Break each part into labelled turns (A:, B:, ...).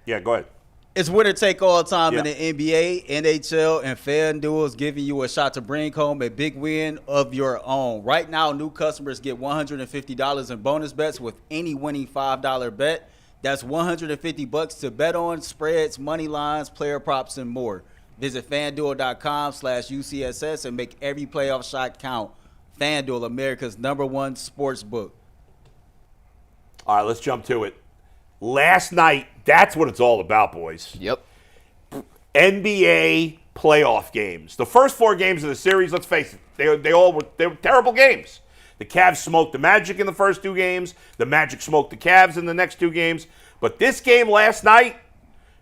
A: Yeah, go ahead.
B: It's winner take all time in the NBA, NHL, and FanDuel is giving you a shot to bring home a big win of your own. Right now, new customers get $150 in bonus bets with any winning $5 bet. That's $150 to bet on, spreads, money lines, player props, and more. Visit FanDuel.com/UCSS and make every playoff shot count. FanDuel, America's #1 sports book.
A: All right, let's jump to it. Last night, that's what it's all about, boys.
C: Yep.
A: NBA playoff games. The first 4 games of the series, let's face it, they were terrible games. The Cavs smoked the Magic in the first 2 games. The Magic smoked the Cavs in the next 2 games. But this game last night,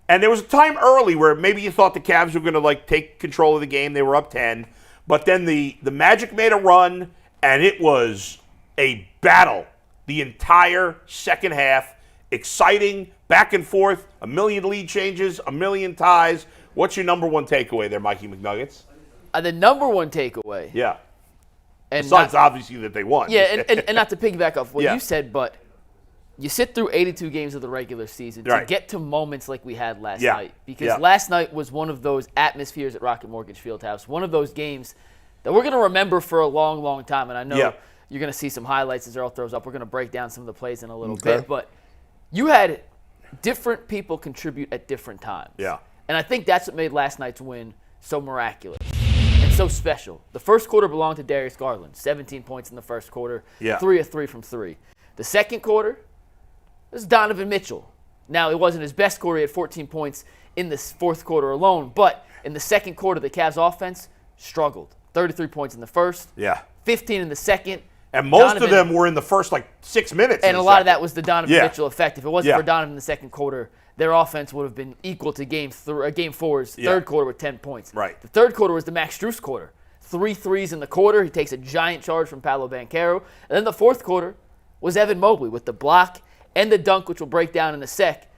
A: and there was a time early where maybe you thought the Cavs were going to take control of the game. They were up 10. But then the Magic made a run, and it was a battle the entire second half. Exciting, back and forth, a million lead changes, a million ties. What's your number 1 takeaway there, Mikey McNuggets?
C: The number 1 takeaway.
A: Yeah.
C: And
A: besides, obviously, that they won.
C: Yeah, and not to piggyback off what you said, but you sit through 82 games of the regular season to get to moments like we had last night. Because last night was one of those atmospheres at Rocket Mortgage Fieldhouse, one of those games that we're going to remember for a long, long time. And I know you're going to see some highlights as Earl throws up. We're going to break down some of the plays in a little bit. But you had different people contribute at different times.
A: Yeah.
C: And I think that's what made last night's win so miraculous and so special. The first quarter belonged to Darius Garland, 17 points in the first quarter, 3 of 3 from 3. The second quarter, this is Donovan Mitchell. Now, it wasn't his best quarter. He had 14 points in the fourth quarter alone. But in the second quarter, the Cavs offense struggled. 33 points in the first, 15 in the second.
A: And most of them were in the first, 6 minutes.
C: And a lot of that was the Donovan Mitchell effect. If it wasn't for Donovan in the second quarter, their offense would have been equal to Game 4's third quarter with 10 points.
A: Right.
C: The third quarter was the Max Strus quarter. 3 threes in the quarter. He takes a giant charge from Paolo Banchero. And then the fourth quarter was Evan Mobley with the block and the dunk, which we'll break down in a sec.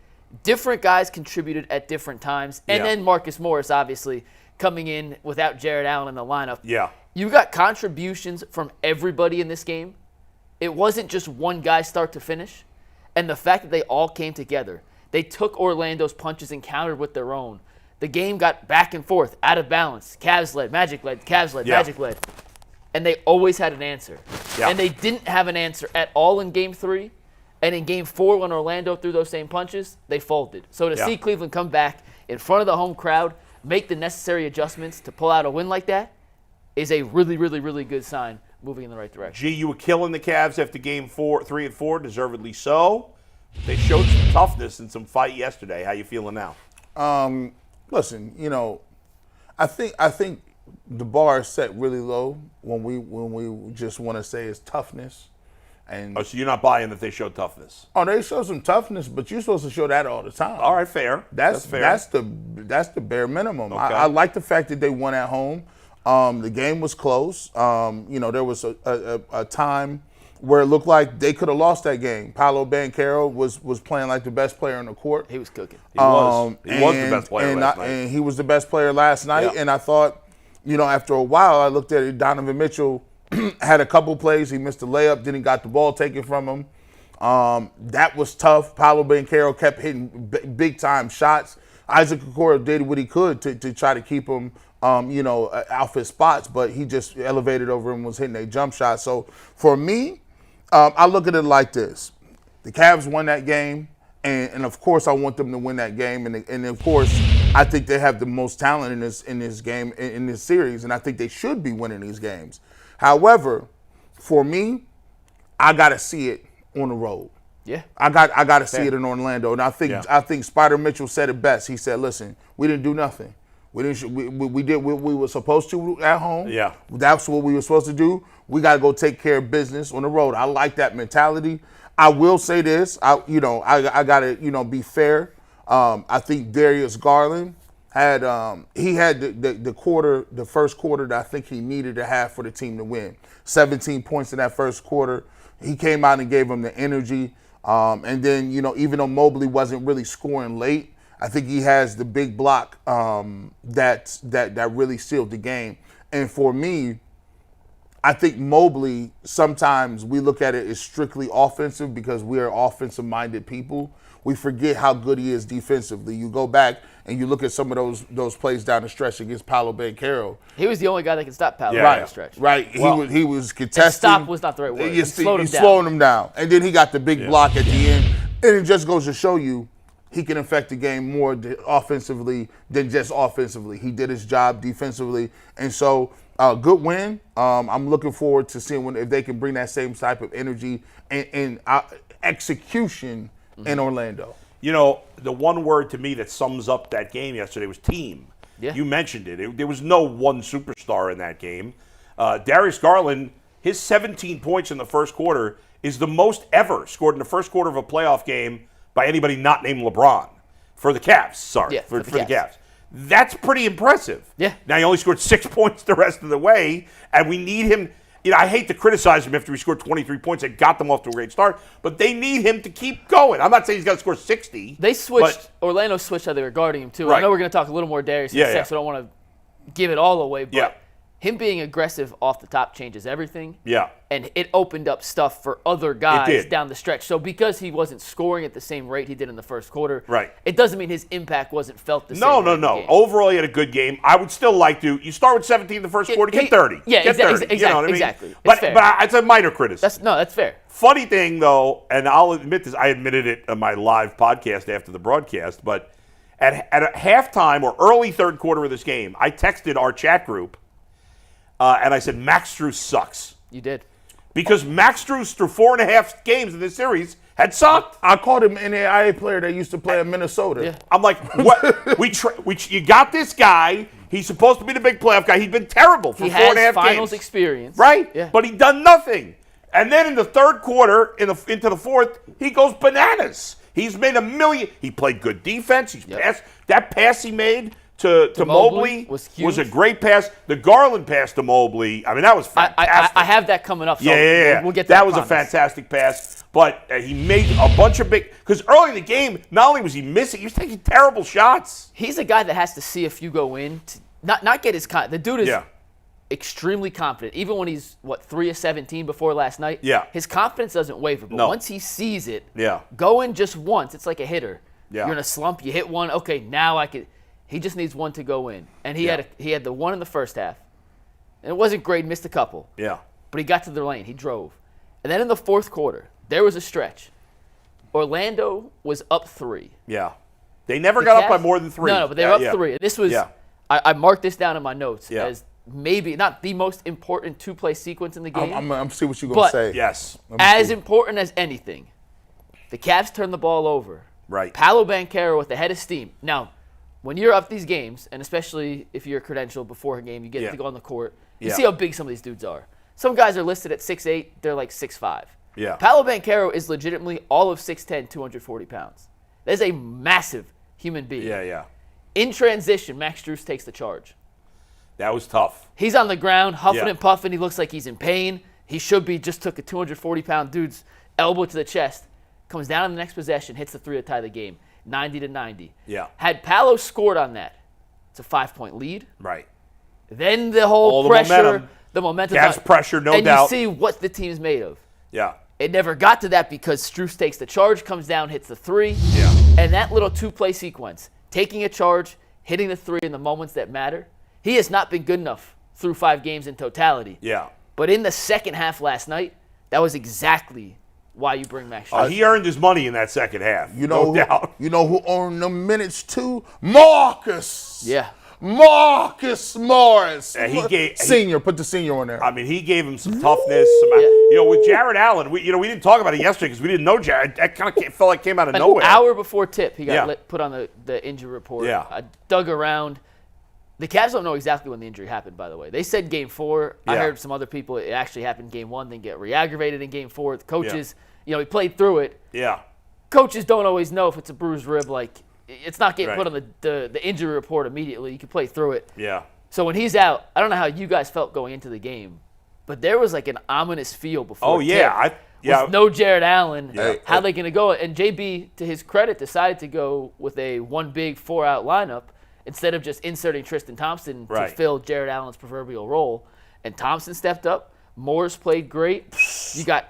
C: Different guys contributed at different times. And then Marcus Morris, obviously, coming in without Jared Allen in the lineup.
A: Yeah.
C: You got contributions from everybody in this game. It wasn't just one guy start to finish. And the fact that they all came together, they took Orlando's punches and countered with their own. The game got back and forth, out of balance. Cavs led, Magic led, Cavs led, Magic led. And they always had an answer. Yeah. And they didn't have an answer at all in Game 3. And in Game 4, when Orlando threw those same punches, they folded. So to see Cleveland come back in front of the home crowd, make the necessary adjustments to pull out a win like that, is a really, really, really good sign moving in the right direction.
A: G, you were killing the Cavs after Game 3 and 4, deservedly so. They showed some toughness and some fight yesterday. How you feeling now?
D: Listen, I think the bar is set really low when we just want to say it's toughness. And
A: so you're not buying that they show toughness?
D: Oh, they show some toughness, but you're supposed to show that all the time.
A: All right, fair.
D: That's
A: fair.
D: That's the bare minimum.
A: Okay.
D: I like the fact that they won at home. The game was close. There was a time where it looked like they could have lost that game. Paolo Banchero was playing like the best player on the court.
C: He was cooking.
A: He was the best player last night.
D: And he was the best player last night. Yeah. And I thought, after a while, I looked at it, Donovan Mitchell had a couple plays. He missed a layup, then he got the ball taken from him. That was tough. Paolo Banchero kept hitting big-time shots. Isaac Okoro did what he could to try to keep him off his spots, but he just elevated over him and was hitting a jump shot. So for me, I look at it like this. The Cavs won that game, and of course I want them to win that game. And of course, I think they have the most talent in this game, in this series, and I think they should be winning these games. However, for me, I got to see it on the road.
C: Yeah.
D: I got to see it in Orlando. And I think Spider Mitchell said it best. He said, listen, we didn't do nothing. We did what we were supposed to at home.
A: Yeah.
D: That's what we were supposed to do. We got to go take care of business on the road. I like that mentality. I will say this. I got to, be fair. I think Darius Garland had the first quarter that I think he needed to have for the team to win. 17 points in that first quarter. He came out and gave them the energy. And then, even though Mobley wasn't really scoring late, I think he has the big block that really sealed the game. And for me, I think Mobley, sometimes we look at it as strictly offensive because we are offensive-minded people. we forget how good he is defensively. You go back and you look at some of those plays down the stretch against Paolo Banchero.
C: He was the only guy that could stop Paolo
A: Yeah.
C: down the stretch.
D: Right.
A: Well,
D: he was contesting.
C: Stop was not the right word. He slowed him down.
D: Slowing him down. And then he got the big block at the end. And it just goes to show you he can affect the game more offensively than just offensively. He did his job defensively. And so, good win. I'm looking forward to seeing if they can bring that same type of energy and execution in Orlando.
A: You know, the one word to me that sums up that game yesterday was team.
C: Yeah.
A: You mentioned it. There was no one superstar in that game. Darius Garland, his 17 points in the first quarter is the most ever scored in the first quarter of a playoff game by anybody not named LeBron. For the Cavs, sorry.
C: Yeah,
A: for
C: for the
A: the
C: Cavs.
A: Cavs. That's pretty impressive.
C: Yeah.
A: Now, he only scored 6 points the rest of the way, and we need him. You know, I hate to criticize him after he scored 23 points and got them off to a great start, but they need him to keep going. I'm not saying he's got to score 60.
C: They switched. Orlando switched how they were guarding him, too.
A: Right.
C: I know we're going to talk a little more Darius in a sec, so I don't want to give it all away, but
A: Yeah.
C: him being aggressive off the top changes everything.
A: Yeah.
C: And it opened up stuff for other guys
A: did.
C: down the stretch. So because he wasn't scoring at the same rate he did in the first quarter,
A: Right.
C: it doesn't mean his impact wasn't felt the same
A: No,
C: way in the
A: no.
C: game.
A: Overall, he had a good game. I would still like to. You start with 17 in the first quarter, get 30.
C: Yeah,
A: get 30.
C: exactly.
A: You know what I mean?
C: Exactly. It's
A: But,
C: fair.
A: but it's a minor criticism.
C: That's fair.
A: Funny thing, though, and I'll admit this, I admitted it on my live podcast after the broadcast, but at a halftime or early third quarter of this game, I texted our chat group, and I said, Max Strus sucks.
C: You did.
A: Because Max Strus, through 4.5 games in this series, had sucked.
D: I called him an NAIA player that used to play in Minnesota.
C: Yeah.
A: I'm like, what? You got this guy. He's supposed to be the big playoff guy. He's been terrible for
C: He
A: 4.5
C: has finals
A: games.
C: experience.
A: Right?
C: Yeah.
A: But he done nothing. And then in the third quarter, into the fourth, he goes bananas. He's made a million. He played good defense. He's passed. That pass he made to Mobley
C: was huge.
A: a great pass. The Garland pass to Mobley, I mean, that was fantastic.
C: I have that coming up. So
A: Yeah.
C: We'll get to
A: that was a
C: promise.
A: fantastic pass. But he made a bunch of big – because early in the game, not only was he missing, he was taking terrible shots.
C: He's a guy that has to see if you go in to not get his – the dude is extremely confident. Even when he's, 3 of 17 before last night?
A: Yeah.
C: His confidence doesn't waver. But
A: No.
C: once he sees it,
A: Yeah.
C: go in just once. It's like a hitter.
A: Yeah.
C: You're in a slump. You hit one. Okay, now I could – he just needs one to go in. And he had the one in the first half. And it wasn't great. Missed a couple.
A: Yeah.
C: But he got to the lane. He drove. And then in the fourth quarter, there was a stretch. Orlando was up 3.
A: Yeah. They never got up by
C: Cavs-
A: more than 3.
C: No, but they were up 3. This was I marked this down in my notes as maybe not the most important two-play sequence in the game.
D: I'm see what you're going to
C: But-
D: say.
A: Yes.
C: as important as anything, the Cavs turned the ball over.
A: Right.
C: Paolo Banchero with the head of steam. Now, when you're up these games, and especially if you're credentialed before a game, you get to go on the court, you see how big some of these dudes are. Some guys are listed at 6'8", they're like 6'5".
A: Yeah.
C: Paolo Banchero is legitimately all of 6'10", 240 pounds. That is a massive human being.
A: Yeah.
C: In transition, Max Strus takes the charge.
A: That was tough.
C: He's on the ground, huffing
A: Yeah.
C: and puffing. He looks like he's in pain. He should be. Just took a 240-pound dude's elbow to the chest. Comes down in the next possession, hits the 3 to tie the game, 90-90.
A: Yeah.
C: Had Paolo scored on that, it's a 5-point lead.
A: Right.
C: Then the whole
A: All the
C: pressure,
A: momentum.
C: momentum.
A: Cavs pressure, no
C: and
A: doubt.
C: And you see what the team's made of.
A: Yeah.
C: It never got to that because Strus takes the charge, comes down, hits the 3.
A: Yeah.
C: And that little two-play sequence, taking a charge, hitting the 3 in the moments that matter, he has not been good enough through 5 games in totality.
A: Yeah.
C: But in the second half last night, that was exactly why you bring Max Strus.
A: He earned his money in that second half. No doubt.
D: You know who earned the minutes too? Marcus.
C: Yeah.
D: Marcus Morris.
A: Senior.
D: Put the senior on there.
A: I mean, he gave him some toughness. With Jared Allen, we didn't talk about it yesterday because we didn't know Jared. That kind of felt like came out of nowhere.
C: An hour before tip, he got put on the injury report.
A: Yeah.
C: I dug around. The Cavs don't know exactly when the injury happened, by the way. They said Game 4. I heard some other people it actually happened Game 1, then get re-aggravated in Game 4. The coaches, he played through it.
A: Yeah.
C: Coaches don't always know if it's a bruised rib. Like, it's not getting
A: Right.
C: put on the injury report immediately. You can play through it.
A: Yeah.
C: So when he's out, I don't know how you guys felt going into the game, but there was like an ominous feel before.
A: Oh, yeah.
C: With no Jared Allen,
A: Yeah.
C: how they going to go? And JB, to his credit, decided to go with a 1 big 4-out lineup instead of just inserting Tristan Thompson to fill Jared Allen's proverbial role. And Thompson stepped up. Morris played great. You got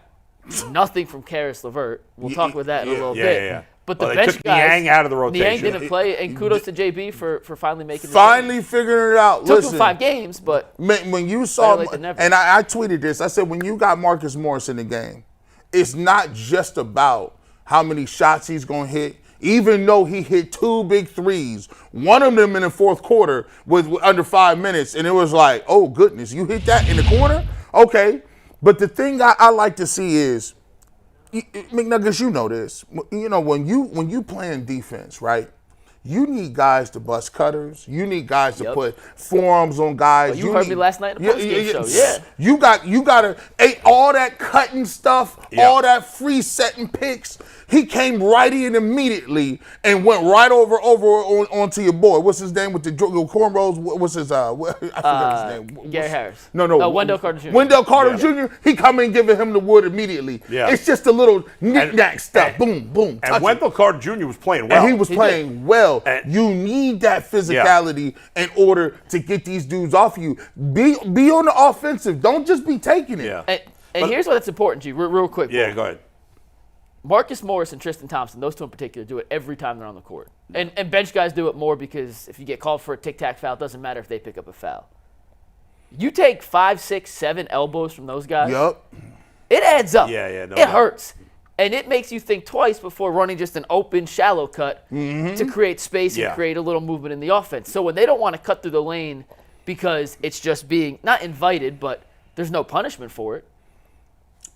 C: nothing from Karis LeVert. We'll talk about that in a little bit.
A: Yeah.
C: But the
A: they
C: bench
A: took
C: guys,
A: Niang out of the rotation.
C: Niang didn't play, and kudos to JB for finally making.
D: Finally figuring it out.
C: Took
D: Listen,
C: him 5 games, but
D: when you saw,
C: late than never.
D: and I tweeted this, I said when you got Marcus Morris in the game, it's not just about how many shots he's gonna hit. Even though he hit 2 big threes, one of them in the fourth quarter with under 5 minutes, and it was like, oh goodness, you hit that in the corner? Okay. But the thing I like to see is, McNuggets, you know this. You know, when you playing defense, right? You need guys to bust cutters. You need guys to put forearms on guys.
C: Well, you heard me last night in the postgame show. Yeah.
D: You gotta all that cutting stuff, all that free setting picks. He came right in immediately and went right over onto your boy. What's his name with the cornrows? What's his I forget his name.
C: Gary Harris.
D: No.
C: Wendell Carter Jr.
D: Wendell Carter Jr. He come in giving him the wood immediately.
A: Yeah.
D: It's just a little knick-knack stuff. Boom, boom.
A: And Wendell Carter Jr. was playing well.
D: And he was playing well.
A: And
D: you need that physicality in order to get these dudes off you. Be on the offensive. Don't just be taking it.
A: Yeah.
C: And here's what's important, G, real quick.
A: Yeah, go ahead.
C: Marcus Morris and Tristan Thompson, those two in particular, do it every time they're on the court. And bench guys do it more because if you get called for a tic-tac foul, it doesn't matter if they pick up a foul. You take 5, 6, 7 elbows from those guys, it adds up.
A: Yeah,
C: it hurts. And it makes you think twice before running just an open, shallow cut to create space and create a little movement in the offense. So when they don't want to cut through the lane because it's just being, not invited, but there's no punishment for it,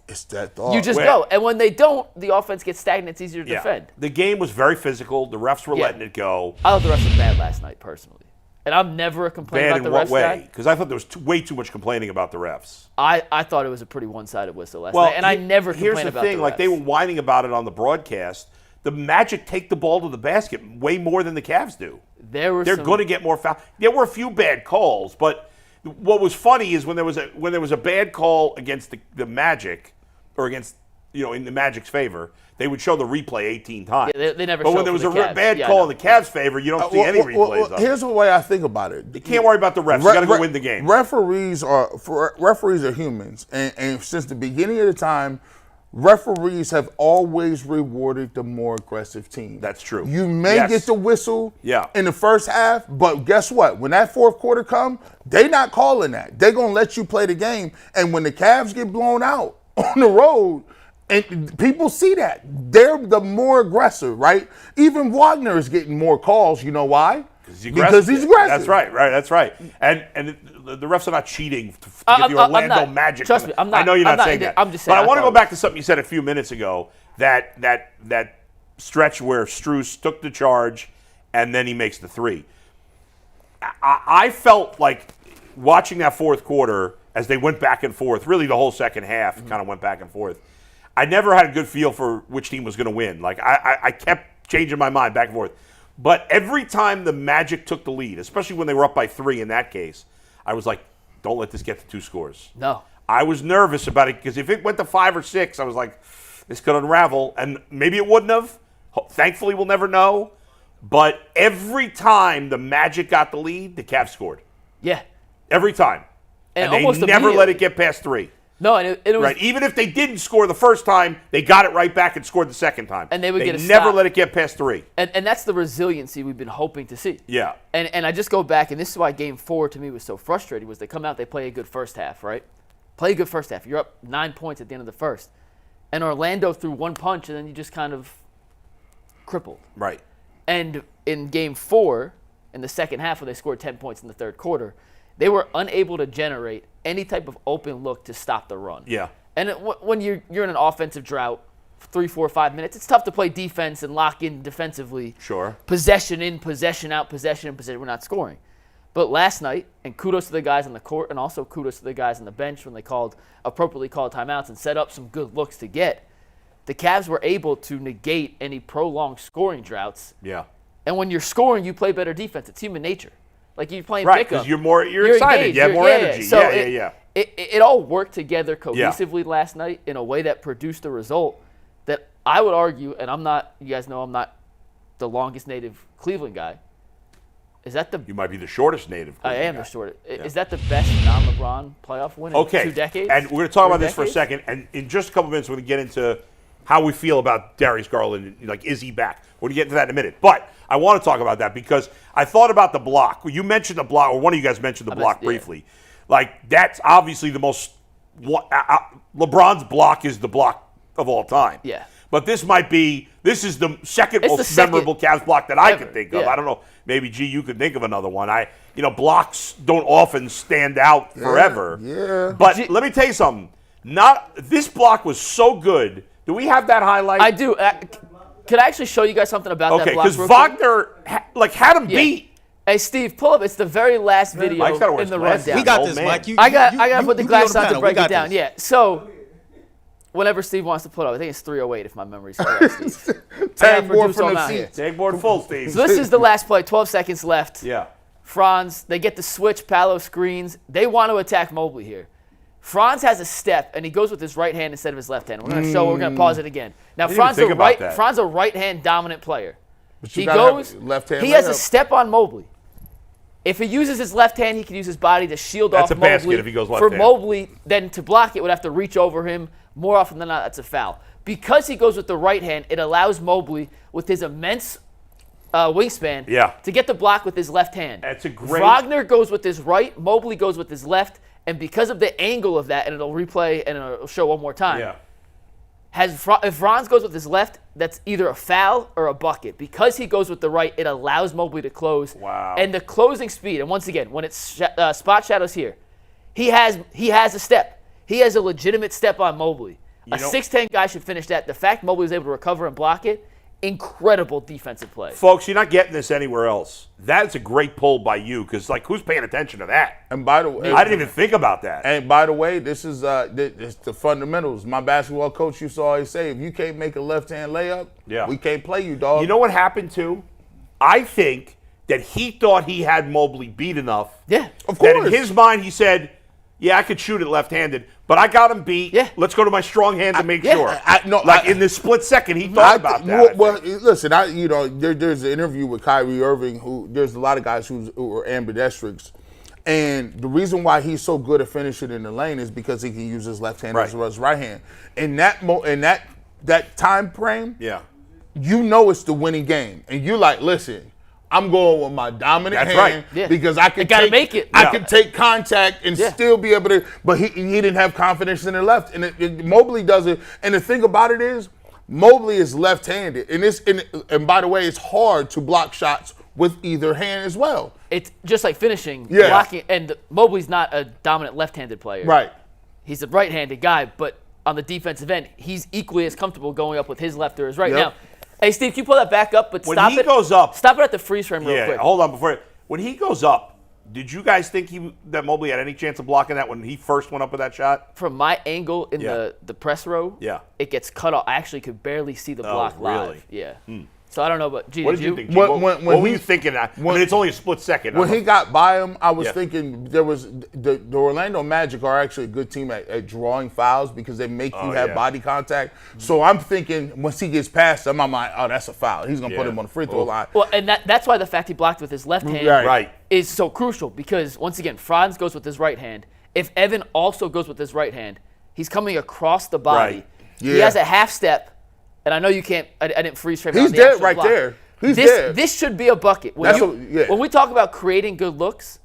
D: it's that thought.
C: you just go. And when they don't, the offense gets stagnant. It's easier to defend.
A: The game was very physical. The refs were letting it go.
C: I thought the refs were bad last night, personally. And I'm never a complaint
A: Bad
C: about the
A: in what
C: refs
A: way?
C: guy.
A: Because I thought there was way too much complaining about the refs.
C: I thought it was a pretty one-sided whistle last night. And I never complain about the refs.
A: Here's the thing. Like, they were whining about it on the broadcast. The Magic take the ball to the basket way more than the Cavs do. They're going to get more fouls. There were a few bad calls, but what was funny is when there was a bad call against the Magic, or against, in the Magic's favor, they would show the replay 18 times.
C: Yeah, they never
A: But
C: show
A: when there was a
C: Cavs.
A: bad call in the Cavs' favor, you don't see any replays of it.
D: Here's the way I think about it.
A: You can't worry about the refs. You got to go win the game.
D: Referees are humans, and since the beginning of the time, referees have always rewarded the more aggressive team.
A: That's true.
D: You may get the whistle in the first half, but guess what? When that fourth quarter comes, they're not calling that. They're going to let you play the game. And when the Cavs get blown out on the road, and people see that, they're the more aggressive, right? Even Wagner is getting more calls. You know why? Because he's aggressive.
A: That's right. That's right. And the refs are not cheating to give the Orlando Magic.
C: Trust me, I'm not.
A: I know you're not saying that.
C: I'm just saying.
A: But I want to go back to something you said a few minutes ago. That stretch where Strus took the charge, and then he makes the three. I felt like watching that fourth quarter as they went back and forth. Really, the whole second half kind of went back and forth. I never had a good feel for which team was going to win. Like I kept changing my mind back and forth. But every time the Magic took the lead, especially when they were up by 3 in that case, I was like, don't let this get to 2 scores.
C: No.
A: I was nervous about it because if it went to 5 or 6, I was like, this could unravel. And maybe it wouldn't have. Thankfully, we'll never know. But every time the Magic got the lead, the Cavs scored.
C: Yeah.
A: Every time. And they never let it get past 3.
C: No, and it was
A: right. Even if they didn't score the first time, they got it right back and scored the second time.
C: And they would get a
A: never
C: stop.
A: let it get past 3.
C: And that's the resiliency we've been hoping to see.
A: Yeah.
C: And I just go back, and this is why Game 4 to me was so frustrating, was they come out, they play a good first half, right? Play a good first half. You're up 9 points at the end of the first. And Orlando threw one punch, and then you just kind of crippled.
A: Right.
C: And in Game 4, in the second half, when they scored 10 points in the third quarter, they were unable to generate any type of open look to stop the run.
A: Yeah.
C: And when you're in an offensive drought, 3, 4, 5 minutes, it's tough to play defense and lock in defensively.
A: Sure.
C: Possession in, possession out, possession in, possession. We're not scoring. But last night, and kudos to the guys on the court, and also kudos to the guys on the bench when they appropriately called timeouts and set up some good looks to get, the Cavs were able to negate any prolonged scoring droughts.
A: Yeah.
C: And when you're scoring, you play better defense. It's human nature. Like you're playing
A: right,
C: pickup.
A: because you're excited.
C: Engaged.
A: You have more energy.
C: So
A: yeah.
C: It all worked together cohesively last night in a way that produced a result that I would argue, and you guys know I'm not the longest native Cleveland guy.
A: You might be the shortest native Cleveland
C: I am
A: guy.
C: the shortest.
A: Yeah.
C: Is that the best non-LeBron playoff win in 2 decades?
A: And we're going to talk about
C: 3
A: this for a
C: decades?
A: second. And in just a couple minutes, we're going to get into how we feel about Darius Garland. Like, is he back? We're going to get into that in a minute. But I want to talk about that because I thought about the block. You mentioned the block, or one of you guys mentioned the block briefly. Like, that's obviously the most LeBron's block is the block of all time.
C: Yeah.
A: But this is the second most memorable Cavs block that I could think of. I don't know. Maybe, G, you could think of another one. Blocks don't often stand out forever.
D: Yeah.
A: But let me tell you something. This block was so good. Do we have that highlight?
C: I do. Can I actually show you guys something about that block?
A: Okay, because Wagner had him beat.
C: Hey, Steve, pull up. It's the very last video in the rundown.
B: We got this, Mike.
C: I got to put the glasses on to break it down. Yeah. So, whenever Steve wants to put up, I think it's 3:08 if my memory's correct, Steve.
D: Tag board from the seat.
A: Tag board full, Steve.
C: So this is the last play. 12 seconds left.
A: Yeah.
C: Franz, they get the switch. Paolo screens. They want to attack Mobley here. Franz has a step, and he goes with his right hand instead of his left hand. We're going to pause it again. Now, Franz a right-hand dominant player.
D: But
C: He goes.
D: left-hand
C: He has a step on Mobley. If he uses his left hand, he can use his body to shield off Mobley.
A: That's a basket if he goes left hand.
C: For Mobley, then to block it would have to reach over him. More often than not, that's a foul. Because he goes with the right hand, it allows Mobley, with his immense wingspan, to get the block with his left hand.
A: That's a great.
C: Wagner goes with his right, Mobley goes with his left, and because of the angle of that, and it'll replay and it'll show one more time.
A: Yeah.
C: If Franz goes with his left, that's either a foul or a bucket. Because he goes with the right, it allows Mobley to close.
A: Wow.
C: And the closing speed, and once again, when it's spot shadows here, he has a step. He has a legitimate step on Mobley. A 6'10 guy should finish that. The fact Mobley was able to recover and block it, incredible defensive play.
A: Folks, you're not getting this anywhere else. That's a great pull by you because, who's paying attention to that?
D: And by the way,
A: I didn't even think about that.
D: And by the way, this is it's the fundamentals. My basketball coach used to always say, if you can't make a left-hand layup, we can't play you, dog.
A: You know what happened too? I think that he thought he had Mobley beat enough.
C: Yeah,
D: of course.
A: That in his mind, he said, "Yeah, I could shoot it left-handed, but I got him beat.
C: Yeah.
A: Let's go to my strong hand to make sure." In this split second, he thought about that.
D: Listen, there's an interview with Kyrie Irving. There's a lot of guys who are ambidextrous, and the reason why he's so good at finishing in the lane is because he can use his left hand as well as right hand. In that time frame, it's the winning game, and you're like, listen. I'm going with my dominant hand because I can
C: make it.
D: I can take contact and still be able to. But he didn't have confidence in the left, and Mobley does it. And the thing about it is, Mobley is left-handed, and by the way, it's hard to block shots with either hand as well.
C: It's just like finishing, blocking, and Mobley's not a dominant left-handed player.
D: Right.
C: He's a right-handed guy, but on the defensive end, he's equally as comfortable going up with his left or his right. Now, hey, Steve, can you pull that back up? But
A: when he goes up,
C: stop it at the freeze frame real quick.
A: Hold on when he goes up, did you guys think that Mobley had any chance of blocking that when he first went up with that shot?
C: From my angle in the press row, it gets cut off. I actually could barely see the block live. Yeah. So I don't know, but G,
A: what did you think? What were you thinking? It's only a split second.
D: When he got by him, I was thinking there was the Orlando Magic are actually a good team at drawing fouls because they make you have body contact. So I'm thinking once he gets past him, I'm like, oh, that's a foul. He's gonna put him on the free throw line.
C: Well, and that's why the fact he blocked with his left hand is so crucial because once again, Franz goes with his right hand. If Evan also goes with his right hand, he's coming across the body.
A: Right.
C: He has a half step. And I know you can't. I didn't freeze frame.
D: He's dead right there. He's dead.
C: This should be a bucket. When we talk about creating good looks,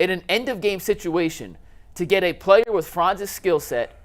C: in an end of game situation, to get a player with Franz's skill set,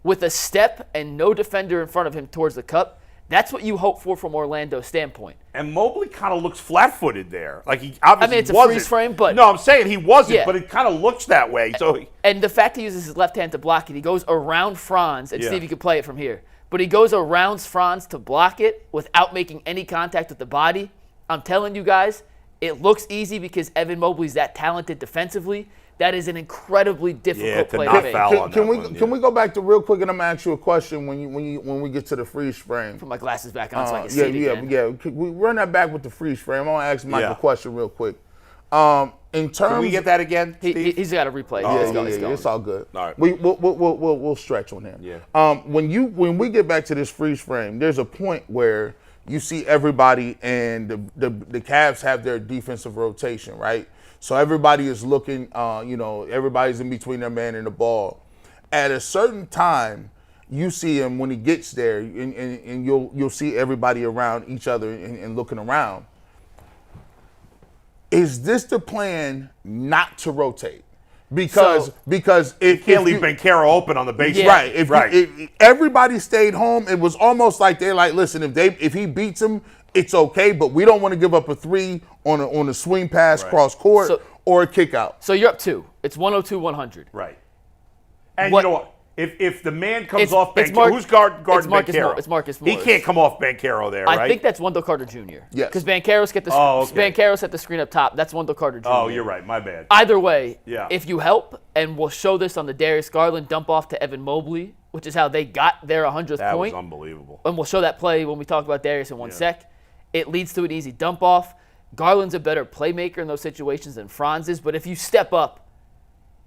C: with a step and no defender in front of him towards the cup, that's what you hope for from Orlando's standpoint.
A: And Mobley kind of looks flat-footed there. Like he obviously
C: it's a
A: wasn't.
C: freeze frame, but
A: no, I'm saying he wasn't, but it kind of looks that way. So
C: and the fact he uses his left hand to block it, he goes around Franz, and Steve, you can play it from here. But he goes around Franz to block it without making any contact with the body. I'm telling you guys, it looks easy because Evan Mobley's that talented defensively. That is an incredibly difficult play to make.
D: Can we go back to real quick and I'm gonna ask you a question when we get to the freeze frame?
C: Put my glasses back on so I can see it again.
D: We run that back with the freeze frame. I want to ask Mike a question real quick. In terms,
A: can we get that again?
C: He's got a replay.
D: It's all good.
A: All right.
D: We'll stretch on him.
A: Yeah.
D: When we get back to this freeze frame, there's a point where you see everybody and the Cavs have their defensive rotation, right? So everybody is looking. Everybody's in between their man and the ball. At a certain time, you see him when he gets there, and you'll see everybody around each other and looking around. Is this the plan not to rotate? Because it
A: Can't leave Banchero open on the baseline.
C: Yeah.
D: Right. If everybody stayed home, it was almost like they're like, listen, if he beats him, it's okay, but we don't want to give up a 3 on a swing pass cross court or a kick out.
C: So you're up 2. It's 102-100.
A: Right. And
C: What-
A: you know what? If the man comes
C: It's-
A: off
C: it's
A: Banchero, who's guarding
C: Marcus
A: Banchero?
C: Morris. It's Marcus
A: He
C: Morris.
A: can't come off Banchero there, right?
C: I think that's Wendell Carter Jr.
D: Yes.
C: Because Banchero's set the screen up top. That's Wendell Carter Jr.
A: Oh, you're right. My bad.
C: Either way,
A: Yeah.
C: if you help, and we'll show this on the Darius Garland dump off to Evan Mobley, which is how they got their 100th
A: That was
C: point.
A: unbelievable.
C: And we'll show that play when we talk about Darius in one sec. It leads to an easy dump off. Garland's a better playmaker in those situations than Franz is, but if you step up,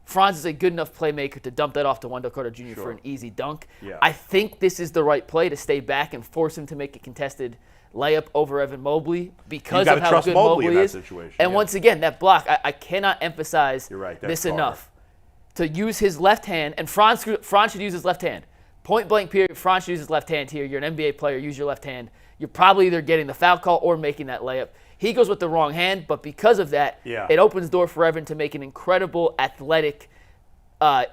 C: Franz is a good enough playmaker to dump that off to Wendell Carter Jr. for an easy dunk.
A: Yeah.
C: I think this is the right play to stay back and force him to make a contested layup over Evan Mobley because
A: gotta
C: of how
A: trust
C: good
A: Mobley in
C: Mobley
A: that
C: is.
A: situation,
C: And
A: yeah.
C: once again, that block, I cannot emphasize
A: You're right, that's
C: this
A: Carter.
C: enough. To use his left hand, and Franz should use his left hand. Point blank period, Franz should use his left hand here. You're an NBA player, use your left hand. You're probably either getting the foul call or making that layup. He goes with the wrong hand, but because of that, it opens the door for Evan to make an incredible athletic,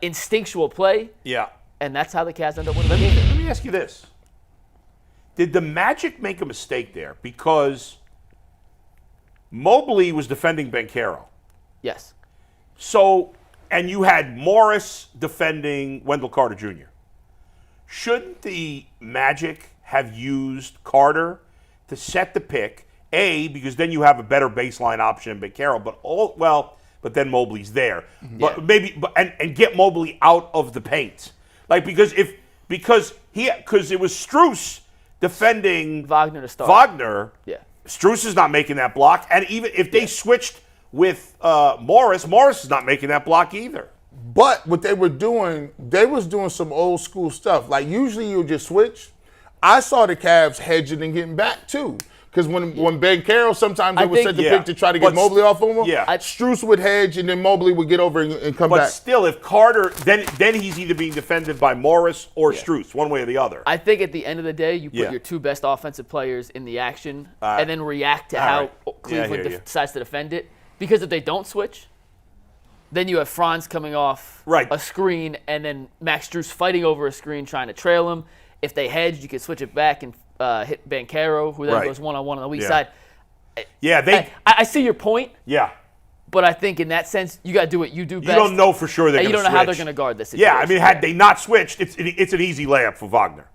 C: instinctual play,
A: Yeah.
C: and that's how the Cavs end up winning the game.
A: Let me ask you this. Did the Magic make a mistake there? Because Mobley was defending Banchero.
C: Yes.
A: So, and you had Morris defending Wendell Carter Jr. Shouldn't the Magic have used Carter to set the pick? A, because then you have a better baseline option in Banchero, but then Mobley's there. But and get Mobley out of the paint. Like because it was Strus defending
C: Wagner to start.
A: Wagner.
C: Yeah.
A: Strus is not making that block, and even if they switched with Morris is not making that block either.
D: But what they were doing, they was doing some old school stuff. Like usually you just switch. I saw the Cavs hedging and getting back too. Because when Banchero, sometimes they would set the pick to try to get Mobley off of him.
A: Yeah.
D: Strus would hedge and then Mobley would get over and come
A: But
D: back.
A: still, if Carter, then he's either being defended by Morris or Strus, one way or the other.
C: I think at the end of the day, you put your 2 best offensive players in the action
A: right.
C: and then react to
A: All
C: how
A: right. Yeah, I
C: Cleveland
A: hear you.
C: decides to defend it. Because if they don't switch, then you have Franz coming off a screen and then Max Strus fighting over a screen trying to trail him. If they hedged, you could switch it back and hit Banchero, who then goes one-on-one on the weak side.
A: Yeah,
C: I see your point.
A: Yeah.
C: But I think in that sense, you got to do what you do best.
A: You don't know for sure they're
C: and
A: going to switch.
C: you don't know how they're going to guard this situation.
A: Yeah, I mean, had they not switched, it's an easy layup for Wagner.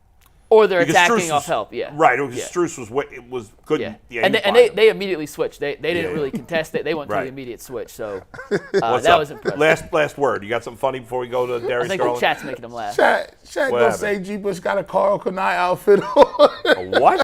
C: Or they're
A: Because
C: attacking
A: Strus
C: off help, yeah.
A: Right, because Strus was good.
C: Yeah.
A: Yeah,
C: and they immediately switched. They didn't
A: Yeah.
C: really contest it. They went to
A: Right.
C: the immediate switch. So
A: What's
C: that
A: up?
C: was impressive.
A: Last word. You got something funny before we go to Darius
C: I think the
A: Garland?
C: chat's making them laugh.
D: Shaq
A: What
D: gonna
A: happened?
D: say G. Bush got a Carl Kanai outfit on.
A: A what?